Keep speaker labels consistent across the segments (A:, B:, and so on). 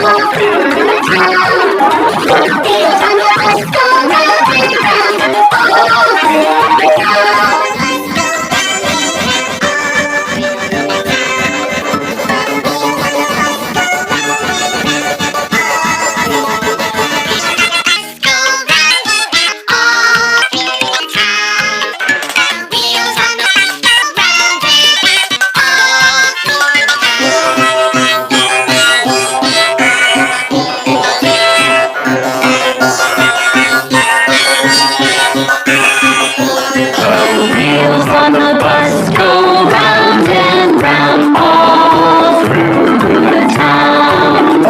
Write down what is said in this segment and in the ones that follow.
A: Wheels on the bus go round and round all through the town.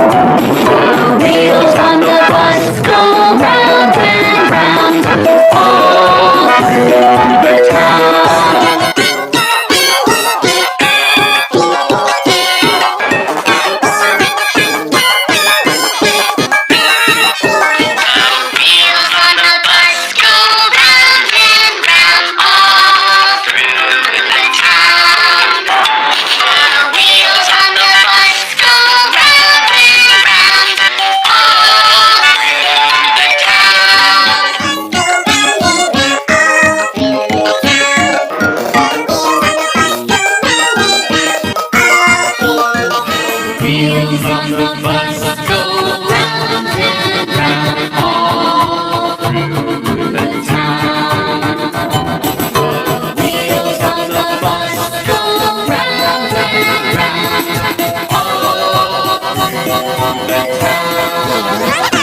A: The wheels on the bus go round and round all through the town. Wheels on the bus go round and round all through the town. The wheels on the bus go round and round all through the town. Wheels on the bus go round and round all through the town. Wheels on the bus go round and round all through the town.